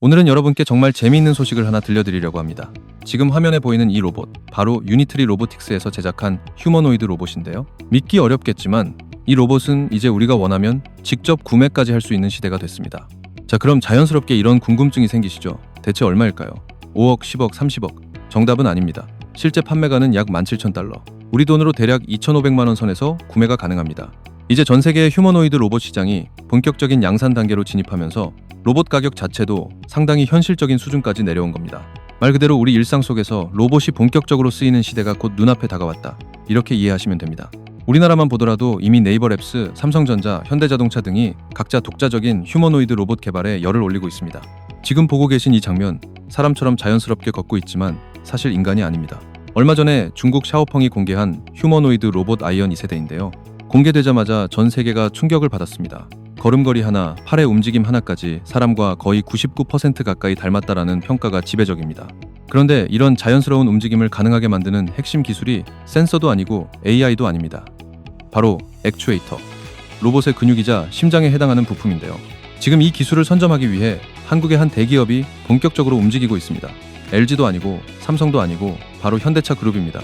오늘은 여러분께 정말 재미있는 소식을 하나 들려드리려고 합니다. 지금 화면에 보이는 이 로봇, 바로 유니트리 로보틱스에서 제작한 휴머노이드 로봇인데요. 믿기 어렵겠지만 이 로봇은 이제 우리가 원하면 직접 구매까지 할 수 있는 시대가 됐습니다. 자, 그럼 자연스럽게 이런 궁금증이 생기시죠? 대체 얼마일까요? 5억, 10억, 30억? 정답은 아닙니다. 실제 판매가는 약 17,000달러. 우리 돈으로 대략 2,500만 원 선에서 구매가 가능합니다. 이제 전 세계의 휴머노이드 로봇 시장이 본격적인 양산 단계로 진입하면서 로봇 가격 자체도 상당히 현실적인 수준까지 내려온 겁니다. 말 그대로 우리 일상 속에서 로봇이 본격적으로 쓰이는 시대가 곧 눈앞에 다가왔다. 이렇게 이해하시면 됩니다. 우리나라만 보더라도 이미 네이버랩스, 삼성전자, 현대자동차 등이 각자 독자적인 휴머노이드 로봇 개발에 열을 올리고 있습니다. 지금 보고 계신 이 장면, 사람처럼 자연스럽게 걷고 있지만 사실 인간이 아닙니다. 얼마 전에 중국 샤오펑이 공개한 휴머노이드 로봇 아이언 2세대인데요. 공개되자마자 전 세계가 충격을 받았습니다. 걸음걸이 하나, 팔의 움직임 하나까지 사람과 거의 99% 가까이 닮았다라는 평가가 지배적입니다. 그런데 이런 자연스러운 움직임을 가능하게 만드는 핵심 기술이 센서도 아니고 AI도 아닙니다. 바로 액추에이터. 로봇의 근육이자 심장에 해당하는 부품인데요. 지금 이 기술을 선점하기 위해 한국의 한 대기업이 본격적으로 움직이고 있습니다. LG도 아니고 삼성도 아니고 바로 현대차 그룹입니다.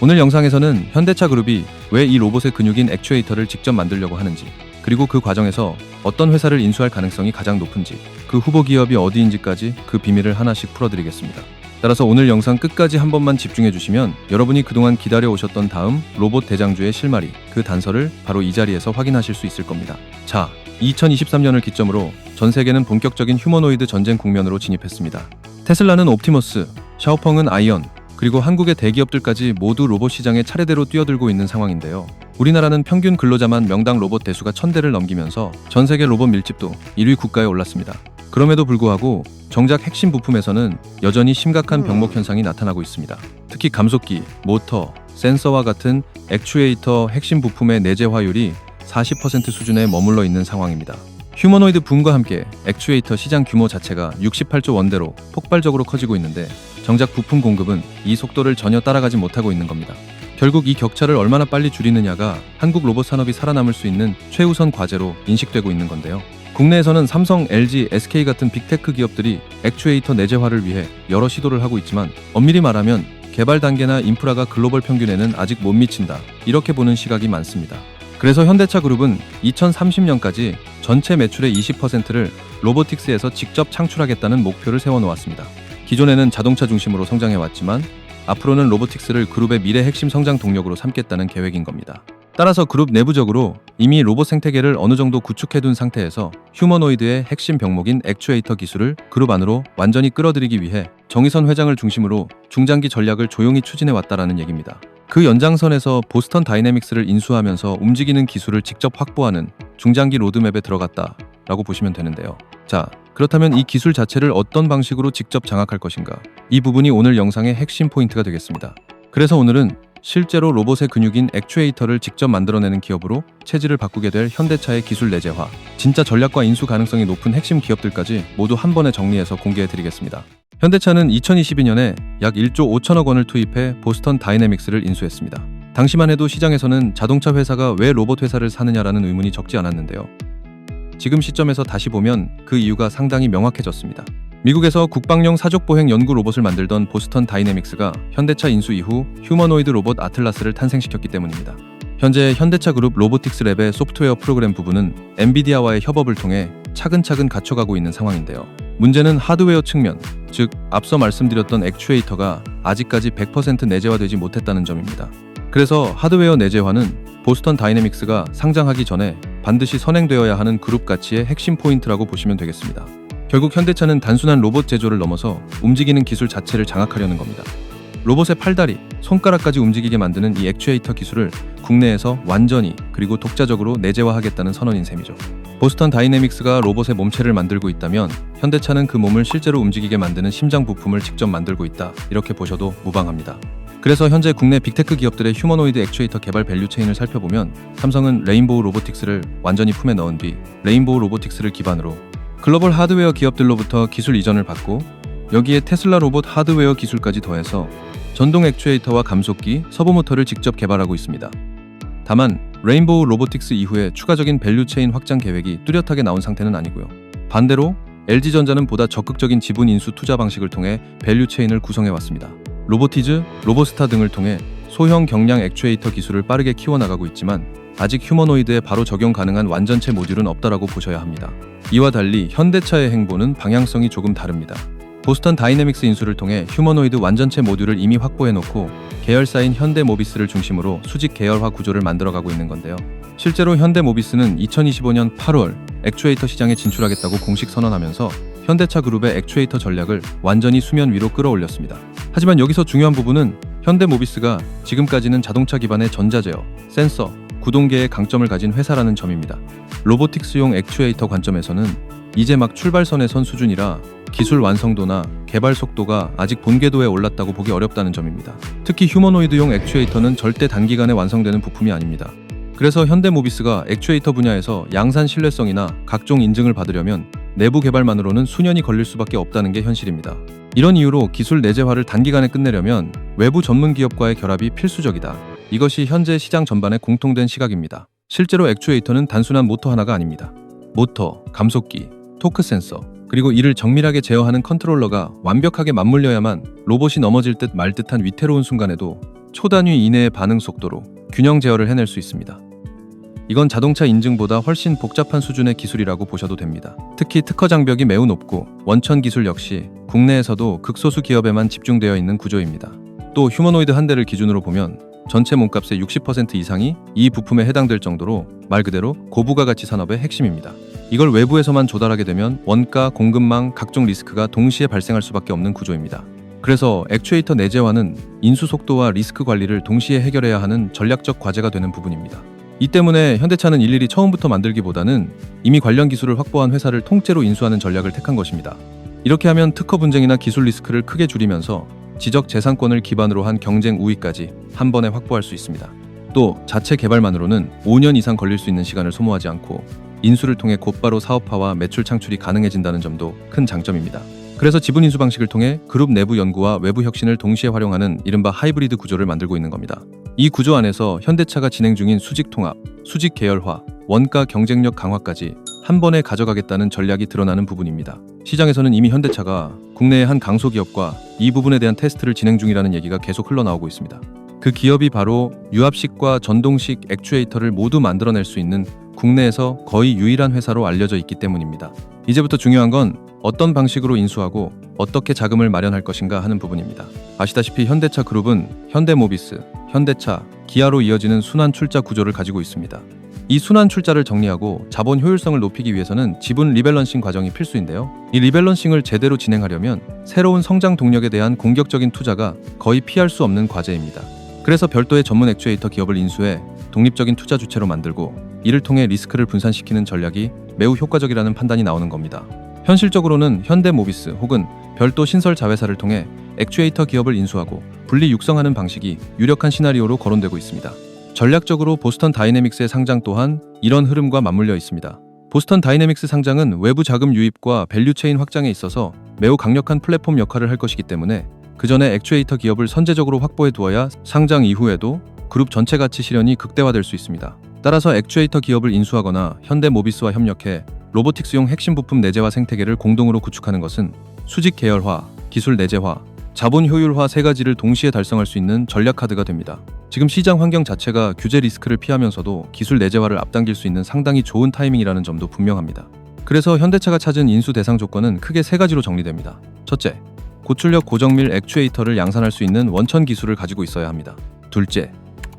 오늘 영상에서는 현대차 그룹이 왜 이 로봇의 근육인 액추에이터를 직접 만들려고 하는지, 그리고 그 과정에서 어떤 회사를 인수할 가능성이 가장 높은지, 그 후보 기업이 어디인지까지 그 비밀을 하나씩 풀어드리겠습니다. 따라서 오늘 영상 끝까지 한 번만 집중해주시면 여러분이 그동안 기다려오셨던 다음 로봇 대장주의 실마리, 그 단서를 바로 이 자리에서 확인하실 수 있을 겁니다. 자, 2023년을 기점으로 전 세계는 본격적인 휴머노이드 전쟁 국면으로 진입했습니다. 테슬라는 옵티머스, 샤오펑은 아이언, 그리고 한국의 대기업들까지 모두 로봇 시장에 차례대로 뛰어들고 있는 상황인데요. 우리나라는 평균 근로자만 명당 로봇 대수가 1000대를 넘기면서 전 세계 로봇 밀집도 1위 국가에 올랐습니다. 그럼에도 불구하고 정작 핵심 부품에서는 여전히 심각한 병목 현상이 나타나고 있습니다. 특히 감속기, 모터, 센서와 같은 액추에이터 핵심 부품의 내재화율이 40% 수준에 머물러 있는 상황입니다. 휴머노이드 붐과 함께 액추에이터 시장 규모 자체가 68조 원대로 폭발적으로 커지고 있는데 정작 부품 공급은 이 속도를 전혀 따라가지 못하고 있는 겁니다. 결국 이 격차를 얼마나 빨리 줄이느냐가 한국 로봇 산업이 살아남을 수 있는 최우선 과제로 인식되고 있는 건데요. 국내에서는 삼성, LG, SK 같은 빅테크 기업들이 액추에이터 내재화를 위해 여러 시도를 하고 있지만 엄밀히 말하면 개발 단계나 인프라가 글로벌 평균에는 아직 못 미친다, 이렇게 보는 시각이 많습니다. 그래서 현대차 그룹은 2030년까지 전체 매출의 20%를 로보틱스에서 직접 창출하겠다는 목표를 세워놓았습니다. 기존에는 자동차 중심으로 성장해왔지만 앞으로는 로보틱스를 그룹의 미래 핵심 성장 동력으로 삼겠다는 계획인 겁니다. 따라서 그룹 내부적으로 이미 로봇 생태계를 어느 정도 구축해둔 상태에서 휴머노이드의 핵심 병목인 액추에이터 기술을 그룹 안으로 완전히 끌어들이기 위해 정의선 회장을 중심으로 중장기 전략을 조용히 추진해왔다라는 얘기입니다. 그 연장선에서 보스턴 다이내믹스를 인수하면서 움직이는 기술을 직접 확보하는 중장기 로드맵에 들어갔다라고 보시면 되는데요. 자, 그렇다면 이 기술 자체를 어떤 방식으로 직접 장악할 것인가? 이 부분이 오늘 영상의 핵심 포인트가 되겠습니다. 그래서 오늘은 실제로 로봇의 근육인 액추에이터를 직접 만들어내는 기업으로 체질을 바꾸게 될 현대차의 기술 내재화, 진짜 전략과 인수 가능성이 높은 핵심 기업들까지 모두 한 번에 정리해서 공개해드리겠습니다. 현대차는 2022년에 약 1조 5천억 원을 투입해 보스턴 다이내믹스를 인수했습니다. 당시만 해도 시장에서는 자동차 회사가 왜 로봇 회사를 사느냐라는 의문이 적지 않았는데요. 지금 시점에서 다시 보면 그 이유가 상당히 명확해졌습니다. 미국에서 국방용 사족보행 연구 로봇을 만들던 보스턴 다이내믹스가 현대차 인수 이후 휴머노이드 로봇 아틀라스를 탄생시켰기 때문입니다. 현재 현대차 그룹 로보틱스 랩의 소프트웨어 프로그램 부분은 엔비디아와의 협업을 통해 차근차근 갖춰가고 있는 상황인데요. 문제는 하드웨어 측면, 즉 앞서 말씀드렸던 액추에이터가 아직까지 100% 내재화되지 못했다는 점입니다. 그래서 하드웨어 내재화는 보스턴 다이내믹스가 상장하기 전에 반드시 선행되어야 하는 그룹 가치의 핵심 포인트라고 보시면 되겠습니다. 결국 현대차는 단순한 로봇 제조를 넘어서 움직이는 기술 자체를 장악하려는 겁니다. 로봇의 팔다리, 손가락까지 움직이게 만드는 이 액추에이터 기술을 국내에서 완전히 그리고 독자적으로 내재화하겠다는 선언인 셈이죠. 보스턴 다이내믹스가 로봇의 몸체를 만들고 있다면 현대차는 그 몸을 실제로 움직이게 만드는 심장 부품을 직접 만들고 있다, 이렇게 보셔도 무방합니다. 그래서 현재 국내 빅테크 기업들의 휴머노이드 액추에이터 개발 밸류체인을 살펴보면 삼성은 레인보우 로보틱스를 완전히 품에 넣은 뒤 레인보우 로보틱스를 기반으로 글로벌 하드웨어 기업들로부터 기술 이전을 받고 여기에 테슬라 로봇 하드웨어 기술까지 더해서 전동 액추에이터와 감속기, 서브모터를 직접 개발하고 있습니다. 다만 레인보우 로보틱스 이후에 추가적인 밸류체인 확장 계획이 뚜렷하게 나온 상태는 아니고요. 반대로 LG전자는 보다 적극적인 지분 인수 투자 방식을 통해 밸류 체인을 구성해왔습니다. 로보티즈, 로보스타 등을 통해 소형 경량 액추에이터 기술을 빠르게 키워나가고 있지만 아직 휴머노이드에 바로 적용 가능한 완전체 모듈은 없다라고 보셔야 합니다. 이와 달리 현대차의 행보는 방향성이 조금 다릅니다. 보스턴 다이내믹스 인수를 통해 휴머노이드 완전체 모듈을 이미 확보해놓고 계열사인 현대모비스를 중심으로 수직 계열화 구조를 만들어가고 있는 건데요. 실제로 현대모비스는 2025년 8월 액추에이터 시장에 진출하겠다고 공식 선언하면서 현대차 그룹의 액추에이터 전략을 완전히 수면 위로 끌어올렸습니다. 하지만 여기서 중요한 부분은 현대모비스가 지금까지는 자동차 기반의 전자제어, 센서, 구동계의 강점을 가진 회사라는 점입니다. 로보틱스용 액추에이터 관점에서는 이제 막 출발선에 선 수준이라 기술 완성도나 개발 속도가 아직 본궤도에 올랐다고 보기 어렵다는 점입니다. 특히 휴머노이드용 액추에이터는 절대 단기간에 완성되는 부품이 아닙니다. 그래서 현대모비스가 액추에이터 분야에서 양산 신뢰성이나 각종 인증을 받으려면 내부 개발만으로는 수년이 걸릴 수밖에 없다는 게 현실입니다. 이런 이유로 기술 내재화를 단기간에 끝내려면 외부 전문 기업과의 결합이 필수적이다. 이것이 현재 시장 전반의 공통된 시각입니다. 실제로 액추에이터는 단순한 모터 하나가 아닙니다. 모터, 감속기, 토크 센서, 그리고 이를 정밀하게 제어하는 컨트롤러가 완벽하게 맞물려야만 로봇이 넘어질 듯 말 듯한 위태로운 순간에도 초단위 이내의 반응 속도로 균형 제어를 해낼 수 있습니다. 이건 자동차 인증보다 훨씬 복잡한 수준의 기술이라고 보셔도 됩니다. 특히 특허 장벽이 매우 높고 원천 기술 역시 국내에서도 극소수 기업에만 집중되어 있는 구조입니다. 또 휴머노이드 한 대를 기준으로 보면 전체 몸값의 60% 이상이 이 부품에 해당될 정도로 말 그대로 고부가가치 산업의 핵심입니다. 이걸 외부에서만 조달하게 되면 원가, 공급망, 각종 리스크가 동시에 발생할 수밖에 없는 구조입니다. 그래서 액추에이터 내재화는 인수 속도와 리스크 관리를 동시에 해결해야 하는 전략적 과제가 되는 부분입니다. 이 때문에 현대차는 일일이 처음부터 만들기보다는 이미 관련 기술을 확보한 회사를 통째로 인수하는 전략을 택한 것입니다. 이렇게 하면 특허 분쟁이나 기술 리스크를 크게 줄이면서 지적 재산권을 기반으로 한 경쟁 우위까지 한 번에 확보할 수 있습니다. 또 자체 개발만으로는 5년 이상 걸릴 수 있는 시간을 소모하지 않고 인수를 통해 곧바로 사업화와 매출 창출이 가능해진다는 점도 큰 장점입니다. 그래서 지분 인수 방식을 통해 그룹 내부 연구와 외부 혁신을 동시에 활용하는 이른바 하이브리드 구조를 만들고 있는 겁니다. 이 구조 안에서 현대차가 진행 중인 수직 통합, 수직 계열화, 원가 경쟁력 강화까지 한 번에 가져가겠다는 전략이 드러나는 부분입니다. 시장에서는 이미 현대차가 국내의 한 강소기업과 이 부분에 대한 테스트를 진행 중이라는 얘기가 계속 흘러나오고 있습니다. 그 기업이 바로 유압식과 전동식 액추에이터를 모두 만들어낼 수 있는 국내에서 거의 유일한 회사로 알려져 있기 때문입니다. 이제부터 중요한 건 어떤 방식으로 인수하고 어떻게 자금을 마련할 것인가 하는 부분입니다. 아시다시피 현대차 그룹은 현대모비스, 현대차, 기아로 이어지는 순환 출자 구조를 가지고 있습니다. 이 순환 출자를 정리하고 자본 효율성을 높이기 위해서는 지분 리밸런싱 과정이 필수인데요. 이 리밸런싱을 제대로 진행하려면 새로운 성장 동력에 대한 공격적인 투자가 거의 피할 수 없는 과제입니다. 그래서 별도의 전문 액추에이터 기업을 인수해 독립적인 투자 주체로 만들고 이를 통해 리스크를 분산시키는 전략이 매우 효과적이라는 판단이 나오는 겁니다. 현실적으로는 현대모비스 혹은 별도 신설 자회사를 통해 액추에이터 기업을 인수하고 분리 육성하는 방식이 유력한 시나리오로 거론되고 있습니다. 전략적으로 보스턴 다이내믹스의 상장 또한 이런 흐름과 맞물려 있습니다. 보스턴 다이내믹스 상장은 외부 자금 유입과 밸류체인 확장에 있어서 매우 강력한 플랫폼 역할을 할 것이기 때문에 그 전에 액추에이터 기업을 선제적으로 확보해 두어야 상장 이후에도 그룹 전체 가치 실현이 극대화될 수 있습니다. 따라서 액추에이터 기업을 인수하거나 현대모비스와 협력해 로보틱스용 핵심 부품 내재화 생태계를 공동으로 구축하는 것은 수직 계열화, 기술 내재화, 자본 효율화 세 가지를 동시에 달성할 수 있는 전략 카드가 됩니다. 지금 시장 환경 자체가 규제 리스크를 피하면서도 기술 내재화를 앞당길 수 있는 상당히 좋은 타이밍이라는 점도 분명합니다. 그래서 현대차가 찾은 인수 대상 조건은 크게 세 가지로 정리됩니다. 첫째, 고출력 고정밀 액추에이터를 양산할 수 있는 원천 기술을 가지고 있어야 합니다. 둘째,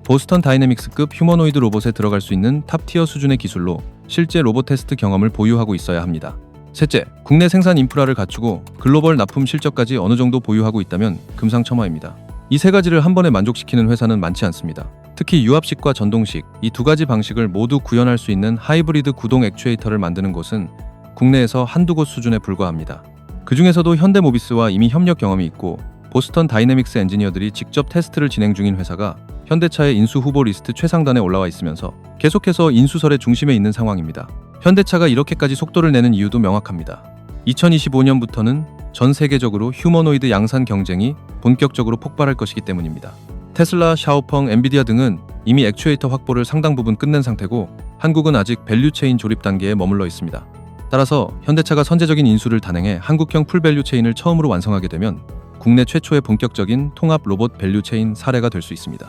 보스턴 다이내믹스급 휴머노이드 로봇에 들어갈 수 있는 탑티어 수준의 기술로 실제 로봇 테스트 경험을 보유하고 있어야 합니다. 셋째, 국내 생산 인프라를 갖추고 글로벌 납품 실적까지 어느 정도 보유하고 있다면 금상첨화입니다. 이 세 가지를 한 번에 만족시키는 회사는 많지 않습니다. 특히 유압식과 전동식, 이 두 가지 방식을 모두 구현할 수 있는 하이브리드 구동 액추에이터를 만드는 곳은 국내에서 한두 곳 수준에 불과합니다. 그 중에서도 현대모비스와 이미 협력 경험이 있고 보스턴 다이내믹스 엔지니어들이 직접 테스트를 진행 중인 회사가 현대차의 인수 후보 리스트 최상단에 올라와 있으면서 계속해서 인수설의 중심에 있는 상황입니다. 현대차가 이렇게까지 속도를 내는 이유도 명확합니다. 2025년부터는 전 세계적으로 휴머노이드 양산 경쟁이 본격적으로 폭발할 것이기 때문입니다. 테슬라, 샤오펑, 엔비디아 등은 이미 액추에이터 확보를 상당 부분 끝낸 상태고 한국은 아직 밸류체인 조립 단계에 머물러 있습니다. 따라서 현대차가 선제적인 인수를 단행해 한국형 풀밸류 체인을 처음으로 완성하게 되면 국내 최초의 본격적인 통합 로봇 밸류 체인 사례가 될 수 있습니다.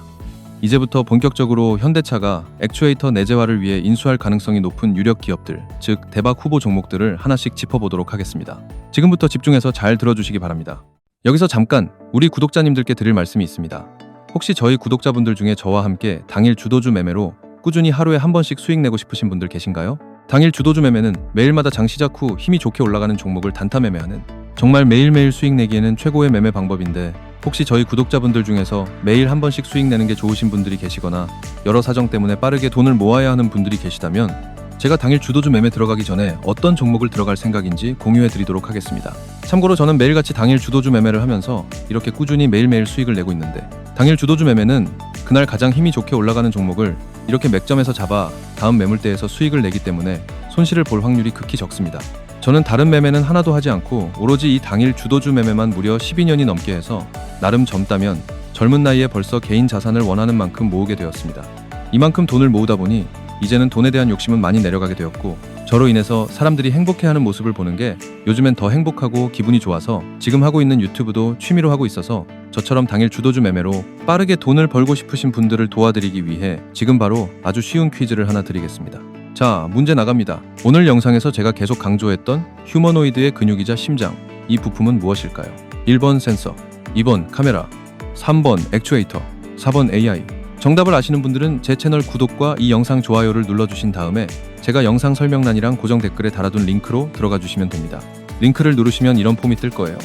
이제부터 본격적으로 현대차가 액추에이터 내재화를 위해 인수할 가능성이 높은 유력 기업들, 즉 대박 후보 종목들을 하나씩 짚어보도록 하겠습니다. 지금부터 집중해서 잘 들어주시기 바랍니다. 여기서 잠깐 우리 구독자님들께 드릴 말씀이 있습니다. 혹시 저희 구독자분들 중에 저와 함께 당일 주도주 매매로 꾸준히 하루에 한 번씩 수익 내고 싶으신 분들 계신가요? 당일 주도주 매매는 매일마다 장 시작 후 힘이 좋게 올라가는 종목을 단타 매매하는 정말 매일매일 수익 내기에는 최고의 매매 방법인데, 혹시 저희 구독자분들 중에서 매일 한 번씩 수익 내는 게 좋으신 분들이 계시거나 여러 사정 때문에 빠르게 돈을 모아야 하는 분들이 계시다면 제가 당일 주도주 매매 들어가기 전에 어떤 종목을 들어갈 생각인지 공유해 드리도록 하겠습니다. 참고로 저는 매일같이 당일 주도주 매매를 하면서 이렇게 꾸준히 매일매일 수익을 내고 있는데, 당일 주도주 매매는 그날 가장 힘이 좋게 올라가는 종목을 이렇게 맥점에서 잡아 다음 매물대에서 수익을 내기 때문에 손실을 볼 확률이 극히 적습니다. 저는 다른 매매는 하나도 하지 않고 오로지 이 당일 주도주 매매만 무려 12년이 넘게 해서 나름 젊다면 젊은 나이에 벌써 개인 자산을 원하는 만큼 모으게 되었습니다. 이만큼 돈을 모으다 보니 이제는 돈에 대한 욕심은 많이 내려가게 되었고, 저로 인해서 사람들이 행복해하는 모습을 보는 게 요즘엔 더 행복하고 기분이 좋아서 지금 하고 있는 유튜브도 취미로 하고 있어서 저처럼 당일 주도주 매매로 빠르게 돈을 벌고 싶으신 분들을 도와드리기 위해 지금 바로 아주 쉬운 퀴즈를 하나 드리겠습니다. 자, 문제 나갑니다. 오늘 영상에서 제가 계속 강조했던 휴머노이드의 근육이자 심장, 이 부품은 무엇일까요? 1번 센서, 2번 카메라, 3번 액추에이터, 4번 AI. 정답을 아시는 분들은 제 채널 구독과 이 영상 좋아요를 눌러주신 다음에 제가 영상 설명란이랑 고정 댓글에 달아둔 링크로 들어가 주시면 됩니다. 링크를 누르시면 이런 폼이 뜰 거예요.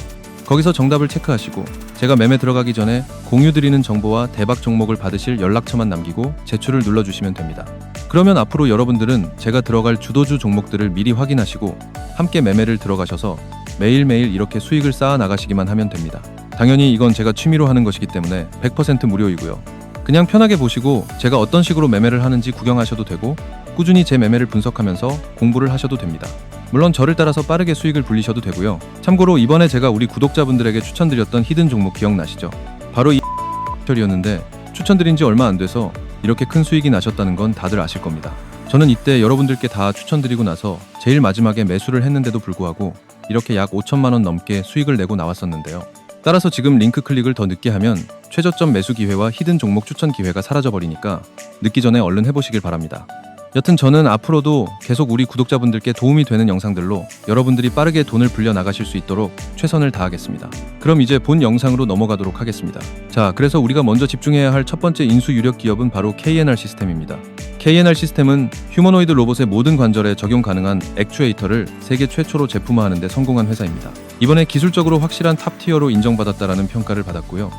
거기서 정답을 체크하시고 제가 매매 들어가기 전에 공유드리는 정보와 대박 종목을 받으실 연락처만 남기고 제출을 눌러주시면 됩니다. 그러면 앞으로 여러분들은 제가 들어갈 주도주 종목들을 미리 확인하시고 함께 매매를 들어가셔서 매일매일 이렇게 수익을 쌓아 나가시기만 하면 됩니다. 당연히 이건 제가 취미로 하는 것이기 때문에 100% 무료이고요. 그냥 편하게 보시고 제가 어떤 식으로 매매를 하는지 구경하셔도 되고 꾸준히 제 매매를 분석하면서 공부를 하셔도 됩니다. 물론 저를 따라서 빠르게 수익을 불리셔도 되고요. 참고로 이번에 제가 우리 구독자분들에게 추천드렸던 히든 종목 기억나시죠? 바로 이 혈이었는데 추천드린 지 얼마 안 돼서 이렇게 큰 수익이 나셨다는 건 다들 아실 겁니다. 저는 이때 여러분들께 다 추천드리고 나서 제일 마지막에 매수를 했는데도 불구하고 이렇게 약 5천만 원 넘게 수익을 내고 나왔었는데요. 따라서 지금 링크 클릭을 더 늦게 하면 최저점 매수 기회와 히든 종목 추천 기회가 사라져버리니까 늦기 전에 얼른 해보시길 바랍니다. 여튼 저는 앞으로도 계속 우리 구독자분들께 도움이 되는 영상들로 여러분들이 빠르게 돈을 불려 나가실 수 있도록 최선을 다하겠습니다. 그럼 이제 본 영상으로 넘어가도록 하겠습니다. 자, 그래서 우리가 먼저 집중해야 할 첫 번째 인수 유력 기업은 바로 KNR 시스템입니다. KNR 시스템은 휴머노이드 로봇의 모든 관절에 적용 가능한 액추에이터를 세계 최초로 제품화하는 데 성공한 회사입니다. 이번에 기술적으로 확실한 탑티어로 인정받았다라는 평가를 받았고요.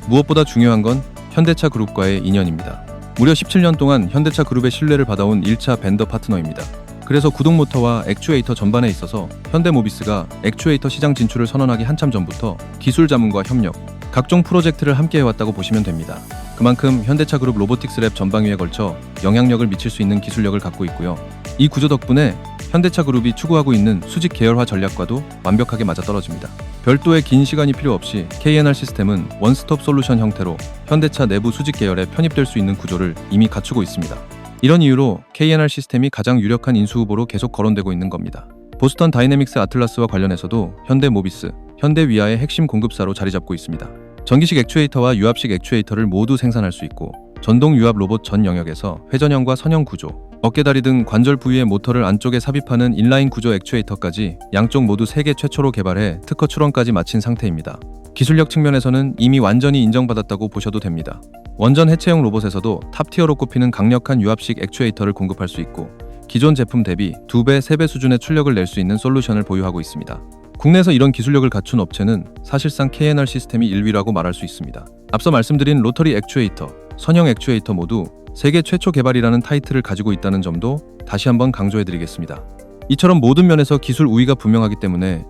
무엇보다 중요한 건 현대차 그룹과의 인연입니다. 무려 17년 동안 현대차 그룹의 신뢰를 받아온 1차 벤더 파트너입니다. 그래서 구동모터와 액추에이터 전반에 있어서 현대모비스가 액추에이터 시장 진출을 선언하기 한참 전부터 기술 자문과 협력, 각종 프로젝트를 함께 해왔다고 보시면 됩니다. 그만큼 현대차 그룹 로보틱스 랩 전방위에 걸쳐 영향력을 미칠 수 있는 기술력을 갖고 있고요. 이 구조 덕분에 현대차 그룹이 추구하고 있는 수직 계열화 전략과도 완벽하게 맞아떨어집니다. 별도의 긴 시간이 필요 없이 KNR 시스템은 원스톱 솔루션 형태로 현대차 내부 수직 계열에 편입될 수 있는 구조를 이미 갖추고 있습니다. 이런 이유로 KNR 시스템이 가장 유력한 인수 후보로 계속 거론되고 있는 겁니다. 보스턴 다이내믹스 아틀라스와 관련해서도 현대모비스, 현대위아의 핵심 공급사로 자리 잡고 있습니다. 전기식 액추에이터와 유압식 액추에이터를 모두 생산할 수 있고 전동 유압 로봇 전 영역에서 회전형과 선형 구조, 어깨다리 등 관절 부위의 모터를 안쪽에 삽입하는 인라인 구조 액추에이터까지 양쪽 모두 세계 최초로 개발해 특허 출원까지 마친 상태입니다. 기술력 측면에서는 이미 완전히 인정받았다고 보셔도 됩니다. 원전 해체형 로봇에서도 탑티어로 꼽히는 강력한 유압식 액추에이터를 공급할 수 있고 기존 제품 대비 2배, 3배 수준의 출력을 낼 수 있는 솔루션을 보유하고 있습니다. 국내에서 이런 기술력을 갖춘 업체는 사실상 KNR 시스템이 1위라고 말할 수 있습니다. 앞서 말씀드린 로터리 액추에이터, 선형 액추에이터 모두 세계 최초 개발이라는 타이틀을 가지고 있다는 점도 다시 한번 강조해드리겠습니다. 이처럼 모든 면에서 기술 우위가 분명하기 때문에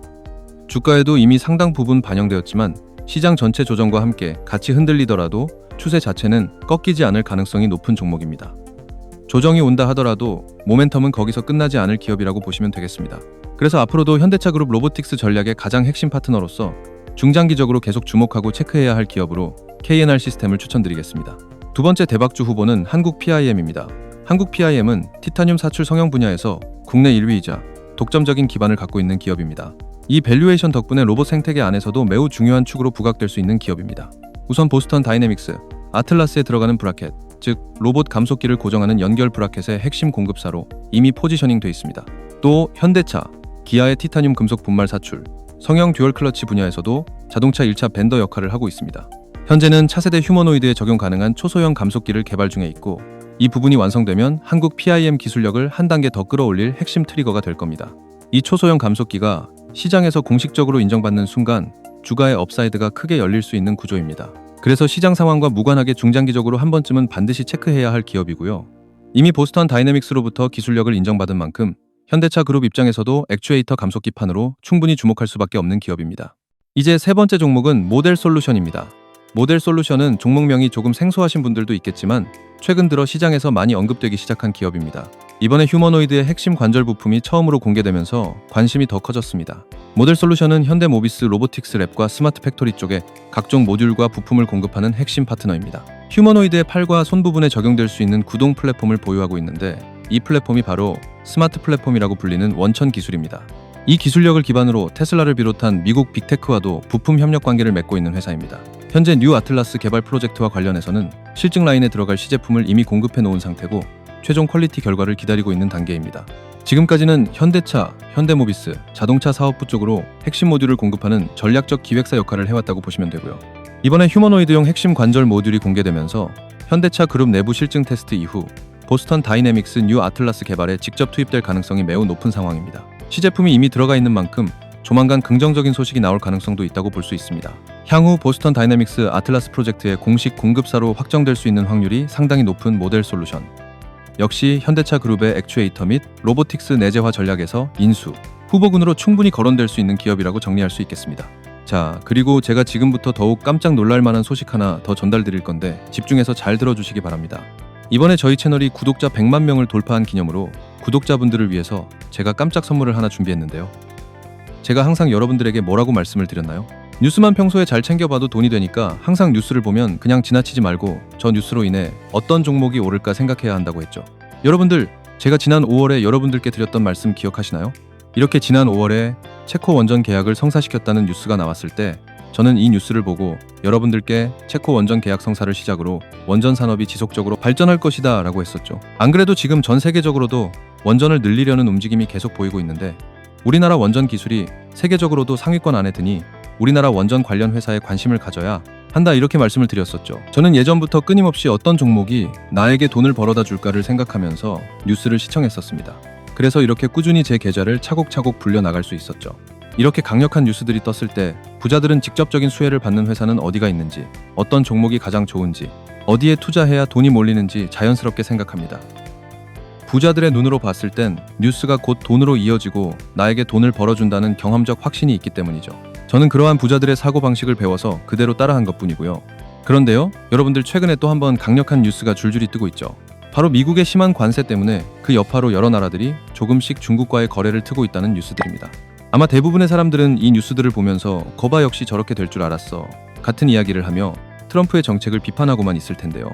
주가에도 이미 상당 부분 반영되었지만 시장 전체 조정과 함께 같이 흔들리더라도 추세 자체는 꺾이지 않을 가능성이 높은 종목입니다. 조정이 온다 하더라도 모멘텀은 거기서 끝나지 않을 기업이라고 보시면 되겠습니다. 그래서 앞으로도 현대차 그룹 로보틱스 전략의 가장 핵심 파트너로서 중장기적으로 계속 주목하고 체크해야 할 기업으로 KNR 시스템을 추천드리겠습니다. 두 번째 대박주 후보는 한국 PIM입니다. 한국 PIM은 티타늄 사출 성형 분야에서 국내 1위이자 독점적인 기반을 갖고 있는 기업입니다. 이 밸류에이션 덕분에 로봇 생태계 안에서도 매우 중요한 축으로 부각될 수 있는 기업입니다. 우선 보스턴 다이내믹스, 아틀라스에 들어가는 브라켓, 즉 로봇 감속기를 고정하는 연결 브라켓의 핵심 공급사로 이미 포지셔닝 돼 있습니다. 또 현대차, 기아의 티타늄 금속 분말 사출, 성형 듀얼 클러치 분야에서도 자동차 1차 벤더 역할을 하고 있습니다. 현재는 차세대 휴머노이드에 적용 가능한 초소형 감속기를 개발 중에 있고 이 부분이 완성되면 한국 PIM 기술력을 한 단계 더 끌어올릴 핵심 트리거가 될 겁니다. 이 초소형 감속기가 시장에서 공식적으로 인정받는 순간 주가의 업사이드가 크게 열릴 수 있는 구조입니다. 그래서 시장 상황과 무관하게 중장기적으로 한 번쯤은 반드시 체크해야 할 기업이고요. 이미 보스턴 다이내믹스로부터 기술력을 인정받은 만큼 현대차 그룹 입장에서도 액추에이터 감속기판으로 충분히 주목할 수밖에 없는 기업입니다. 이제 세 번째 종목은 모델 솔루션입니다. 모델 솔루션은 종목명이 조금 생소하신 분들도 있겠지만 최근 들어 시장에서 많이 언급되기 시작한 기업입니다. 이번에 휴머노이드의 핵심 관절 부품이 처음으로 공개되면서 관심이 더 커졌습니다. 모델 솔루션은 현대모비스 로보틱스 랩과 스마트 팩토리 쪽에 각종 모듈과 부품을 공급하는 핵심 파트너입니다. 휴머노이드의 팔과 손 부분에 적용될 수 있는 구동 플랫폼을 보유하고 있는데 이 플랫폼이 바로 스마트 플랫폼이라고 불리는 원천 기술입니다. 이 기술력을 기반으로 테슬라를 비롯한 미국 빅테크와도 부품 협력 관계를 맺고 있는 회사입니다. 현재 뉴 아틀라스 개발 프로젝트와 관련해서는 실증 라인에 들어갈 시제품을 이미 공급해 놓은 상태고 최종 퀄리티 결과를 기다리고 있는 단계입니다. 지금까지는 현대차, 현대모비스, 자동차 사업부 쪽으로 핵심 모듈을 공급하는 전략적 기획사 역할을 해왔다고 보시면 되고요. 이번에 휴머노이드용 핵심 관절 모듈이 공개되면서 현대차 그룹 내부 실증 테스트 이후 보스턴 다이내믹스 뉴 아틀라스 개발에 직접 투입될 가능성이 매우 높은 상황입니다. 시제품이 이미 들어가 있는 만큼 조만간 긍정적인 소식이 나올 가능성도 있다고 볼 수 있습니다. 향후 보스턴 다이내믹스 아틀라스 프로젝트의 공식 공급사로 확정될 수 있는 확률이 상당히 높은 모델 솔루션. 역시 현대차 그룹의 액추에이터 및 로보틱스 내재화 전략에서 인수, 후보군으로 충분히 거론될 수 있는 기업이라고 정리할 수 있겠습니다. 자, 그리고 제가 지금부터 더욱 깜짝 놀랄 만한 소식 하나 더 전달드릴 건데 집중해서 잘 들어주시기 바랍니다. 이번에 저희 채널이 구독자 100만 명을 돌파한 기념으로 구독자분들을 위해서 제가 깜짝 선물을 하나 준비했는데요. 제가 항상 여러분들에게 뭐라고 말씀을 드렸나요? 뉴스만 평소에 잘 챙겨봐도 돈이 되니까 항상 뉴스를 보면 그냥 지나치지 말고 저 뉴스로 인해 어떤 종목이 오를까 생각해야 한다고 했죠. 여러분들, 제가 지난 5월에 여러분들께 드렸던 말씀 기억하시나요? 이렇게 지난 5월에 체코 원전 계약을 성사시켰다는 뉴스가 나왔을 때 저는 이 뉴스를 보고 여러분들께 체코 원전 계약 성사를 시작으로 원전 산업이 지속적으로 발전할 것이다 라고 했었죠. 안 그래도 지금 전 세계적으로도 원전을 늘리려는 움직임이 계속 보이고 있는데 우리나라 원전 기술이 세계적으로도 상위권 안에 드니 우리나라 원전 관련 회사에 관심을 가져야 한다 이렇게 말씀을 드렸었죠. 저는 예전부터 끊임없이 어떤 종목이 나에게 돈을 벌어다 줄까를 생각하면서 뉴스를 시청했었습니다. 그래서 이렇게 꾸준히 제 계좌를 차곡차곡 불려나갈 수 있었죠. 이렇게 강력한 뉴스들이 떴을 때 부자들은 직접적인 수혜를 받는 회사는 어디가 있는지, 어떤 종목이 가장 좋은지, 어디에 투자해야 돈이 몰리는지 자연스럽게 생각합니다. 부자들의 눈으로 봤을 땐 뉴스가 곧 돈으로 이어지고 나에게 돈을 벌어준다는 경험적 확신이 있기 때문이죠. 저는 그러한 부자들의 사고방식을 배워서 그대로 따라한 것뿐이고요. 그런데요, 여러분들 최근에 또 한번 강력한 뉴스가 줄줄이 뜨고 있죠. 바로 미국의 심한 관세 때문에 그 여파로 여러 나라들이 조금씩 중국과의 거래를 트고 있다는 뉴스들입니다. 아마 대부분의 사람들은 이 뉴스들을 보면서 거봐 역시 저렇게 될 줄 알았어 같은 이야기를 하며 트럼프의 정책을 비판하고만 있을 텐데요.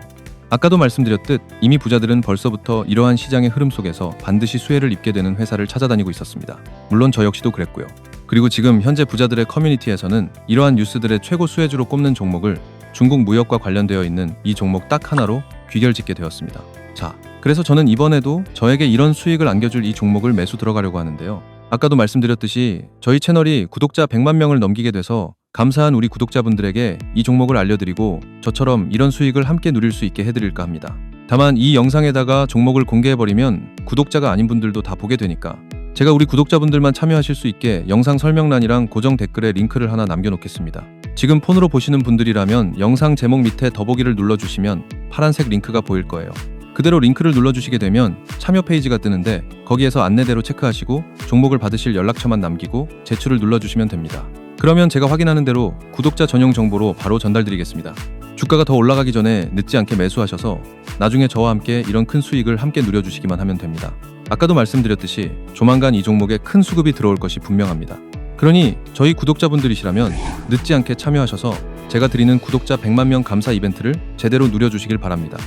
아까도 말씀드렸듯 이미 부자들은 벌써부터 이러한 시장의 흐름 속에서 반드시 수혜를 입게 되는 회사를 찾아다니고 있었습니다. 물론 저 역시도 그랬고요. 그리고 지금 현재 부자들의 커뮤니티에서는 이러한 뉴스들의 최고 수혜주로 꼽는 종목을 중국 무역과 관련되어 있는 이 종목 딱 하나로 귀결짓게 되었습니다. 자, 그래서 저는 이번에도 저에게 이런 수익을 안겨줄 이 종목을 매수 들어가려고 하는데요. 아까도 말씀드렸듯이 저희 채널이 구독자 100만 명을 넘기게 돼서 감사한 우리 구독자분들에게 이 종목을 알려드리고 저처럼 이런 수익을 함께 누릴 수 있게 해드릴까 합니다. 다만 이 영상에다가 종목을 공개해버리면 구독자가 아닌 분들도 다 보게 되니까 제가 우리 구독자분들만 참여하실 수 있게 영상 설명란이랑 고정 댓글에 링크를 하나 남겨놓겠습니다. 지금 폰으로 보시는 분들이라면 영상 제목 밑에 더보기를 눌러주시면 파란색 링크가 보일 거예요. 그대로 링크를 눌러주시게 되면 참여 페이지가 뜨는데 거기에서 안내대로 체크하시고 종목을 받으실 연락처만 남기고 제출을 눌러주시면 됩니다. 그러면 제가 확인하는 대로 구독자 전용 정보로 바로 전달드리겠습니다. 주가가 더 올라가기 전에 늦지 않게 매수하셔서 나중에 저와 함께 이런 큰 수익을 함께 누려주시기만 하면 됩니다. 아까도 말씀드렸듯이 조만간 이 종목에 큰 수급이 들어올 것이 분명합니다. 그러니 저희 구독자분들이시라면 늦지 않게 참여하셔서 제가 드리는 구독자 100만 명 감사 이벤트를 제대로 누려주시길 바랍니다.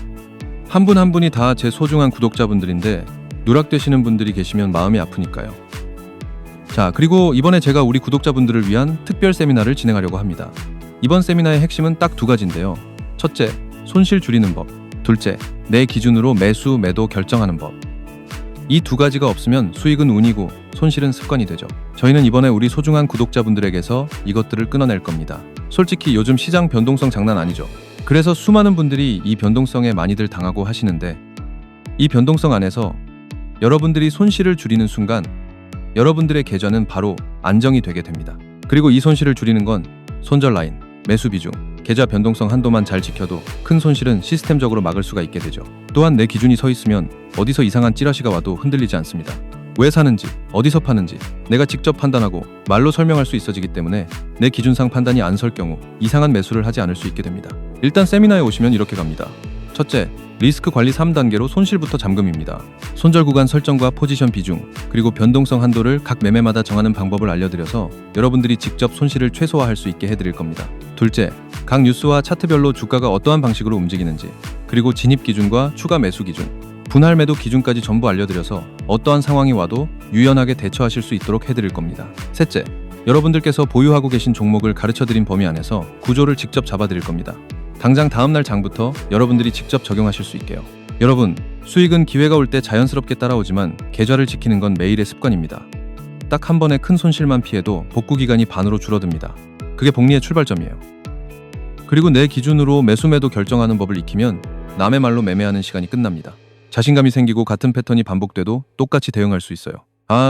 한 분 한 분이 다 제 소중한 구독자분들인데 누락되시는 분들이 계시면 마음이 아프니까요. 자, 그리고 이번에 제가 우리 구독자분들을 위한 특별 세미나를 진행하려고 합니다. 이번 세미나의 핵심은 딱 두 가지인데요. 첫째, 손실 줄이는 법. 둘째, 내 기준으로 매수, 매도 결정하는 법. 이 두 가지가 없으면 수익은 운이고 손실은 습관이 되죠. 저희는 이번에 우리 소중한 구독자분들에게서 이것들을 끊어낼 겁니다. 솔직히 요즘 시장 변동성 장난 아니죠. 그래서 수많은 분들이 이 변동성에 많이들 당하고 하시는데, 이 변동성 안에서 여러분들이 손실을 줄이는 순간 여러분들의 계좌는 바로 안정이 되게 됩니다. 그리고 이 손실을 줄이는 건 손절 라인, 매수 비중, 계좌 변동성 한도만 잘 지켜도 큰 손실은 시스템적으로 막을 수가 있게 되죠. 또한 내 기준이 서 있으면 어디서 이상한 찌라시가 와도 흔들리지 않습니다. 왜 사는지, 어디서 파는지 내가 직접 판단하고 말로 설명할 수 있어지기 때문에 내 기준상 판단이 안 설 경우 이상한 매수를 하지 않을 수 있게 됩니다. 일단 세미나에 오시면 이렇게 갑니다. 첫째, 리스크 관리 3단계로 손실부터 잠금입니다. 손절 구간 설정과 포지션 비중, 그리고 변동성 한도를 각 매매마다 정하는 방법을 알려드려서 여러분들이 직접 손실을 최소화할 수 있게 해드릴 겁니다. 둘째, 각 뉴스와 차트별로 주가가 어떠한 방식으로 움직이는지, 그리고 진입 기준과 추가 매수 기준, 분할 매도 기준까지 전부 알려드려서 어떠한 상황이 와도 유연하게 대처하실 수 있도록 해드릴 겁니다. 셋째, 여러분들께서 보유하고 계신 종목을 가르쳐드린 범위 안에서 구조를 직접 잡아드릴 겁니다. 당장 다음날 장부터 여러분들이 직접 적용하실 수 있게요. 여러분, 수익은 기회가 올 때 자연스럽게 따라오지만 계좌를 지키는 건 매일의 습관입니다. 딱 한 번에 큰 손실만 피해도 복구 기간이 반으로 줄어듭니다. 그게 복리의 출발점이에요. 그리고 내 기준으로 매수 매도 결정하는 법을 익히면 남의 말로 매매하는 시간이 끝납니다. 자신감이 생기고 같은 패턴이 반복돼도 똑같이 대응할 수 있어요.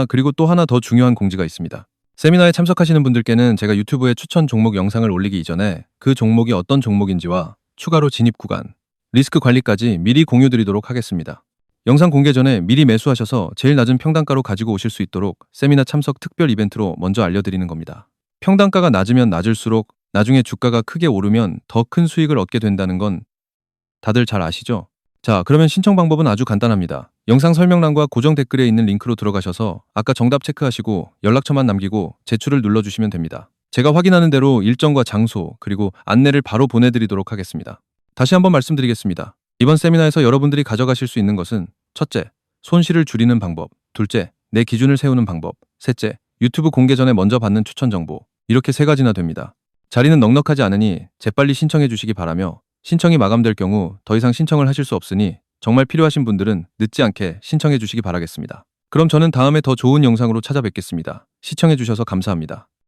그리고 또 하나 더 중요한 공지가 있습니다. 세미나에 참석하시는 분들께는 제가 유튜브에 추천 종목 영상을 올리기 이전에 그 종목이 어떤 종목인지와 추가로 진입 구간, 리스크 관리까지 미리 공유드리도록 하겠습니다. 영상 공개 전에 미리 매수하셔서 제일 낮은 평단가로 가지고 오실 수 있도록 세미나 참석 특별 이벤트로 먼저 알려드리는 겁니다. 평단가가 낮으면 낮을수록 나중에 주가가 크게 오르면 더 큰 수익을 얻게 된다는 건 다들 잘 아시죠? 자, 그러면 신청 방법은 아주 간단합니다. 영상 설명란과 고정 댓글에 있는 링크로 들어가셔서 아까 정답 체크하시고 연락처만 남기고 제출을 눌러주시면 됩니다. 제가 확인하는 대로 일정과 장소, 그리고 안내를 바로 보내드리도록 하겠습니다. 다시 한번 말씀드리겠습니다. 이번 세미나에서 여러분들이 가져가실 수 있는 것은 첫째, 손실을 줄이는 방법. 둘째, 내 기준을 세우는 방법. 셋째, 유튜브 공개 전에 먼저 받는 추천 정보. 이렇게 세 가지나 됩니다. 자리는 넉넉하지 않으니 재빨리 신청해 주시기 바라며, 신청이 마감될 경우 더 이상 신청을 하실 수 없으니 정말 필요하신 분들은 늦지 않게 신청해 주시기 바라겠습니다. 그럼 저는 다음에 더 좋은 영상으로 찾아뵙겠습니다. 시청해 주셔서 감사합니다.